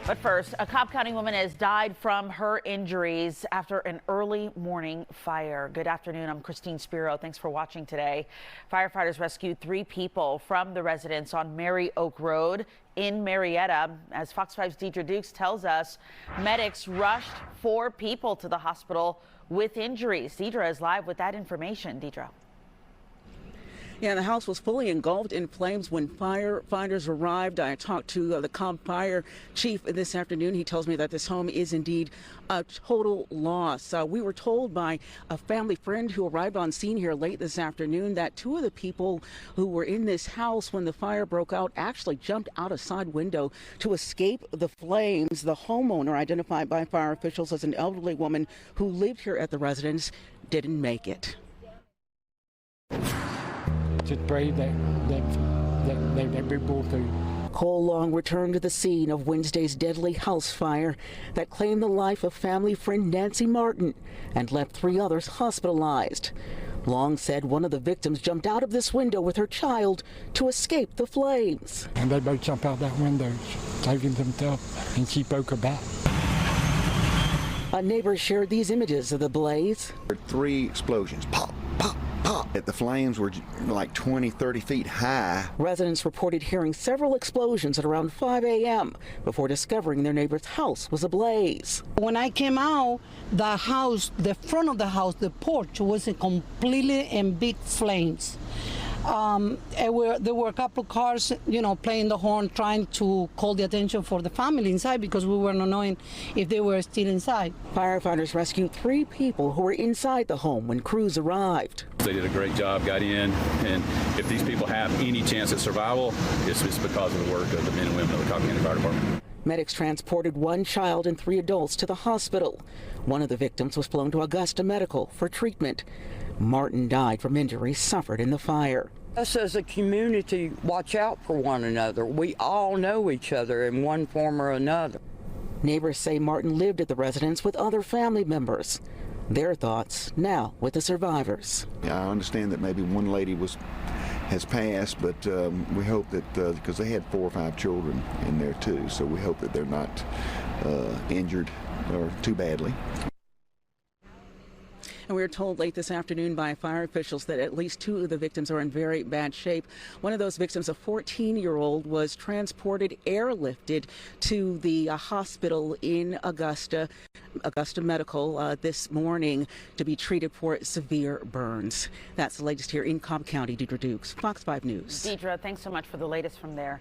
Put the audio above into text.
But first, a Cobb County woman has died from her injuries after an early morning fire. Good afternoon. I'm Christine Spiro. Thanks for watching today. Firefighters rescued 3 people from the residence on Mary Oak Road in Marietta. As Fox 5's Deidre Dukes tells us, medics rushed 4 people to the hospital with injuries. Deidre is live with that information. Deidre. Yeah, the house was fully engulfed in flames when firefighters arrived. I talked to the Cobb Fire Chief this afternoon. He tells me that this home is indeed a total loss. We were told by a family friend who arrived on scene here late this afternoon that 2 of the people who were in this house when the fire broke out actually jumped out a side window to escape the flames. The homeowner, identified by fire officials as an elderly woman who lived here at the residence, didn't make it. Just pray that we pull through. Cole Long returned to the scene of Wednesday's deadly house fire that claimed the life of family friend Nancy Martin and left 3 others hospitalized. Long said one of the victims jumped out of this window with her child to escape the flames. And they both jumped out that window, saving themselves, and she broke her back. A neighbor shared these images of the blaze. 3 explosions, pop, pop, pop. The flames were like 20, 30 feet high. Residents reported hearing several explosions at around 5 a.m. before discovering their neighbor's house was ablaze. When I came out, the house, the front of the house, the porch was completely in big flames. There were a couple of cars, playing the horn, trying to call the attention for the family inside because we were not knowing if they were still inside. Firefighters rescued 3 people who were inside the home when crews arrived. They did a great job, got in, and if these people have any chance at survival, it's because of the work of the men and women of the Cobb County Fire Department. Medics transported 1 child and 3 adults to the hospital. One of the victims was flown to Augusta Medical for treatment. Martin died from injuries suffered in the fire. Us as a community watch out for one another. We all know each other in one form or another. Neighbors say Martin lived at the residence with other family members. Their thoughts now with the survivors. I understand that maybe one lady has passed, but we hope that, because they had 4 or 5 children in there too, so we hope that they're not injured or too badly. And we were told late this afternoon by fire officials that at least 2 of the victims are in very bad shape. One of those victims, a 14-year-old, was transported, airlifted to the hospital in Augusta Medical this morning to be treated for severe burns. That's the latest here in Cobb County. Deidre Dukes, Fox 5 News. Deidre, thanks so much for the latest from there.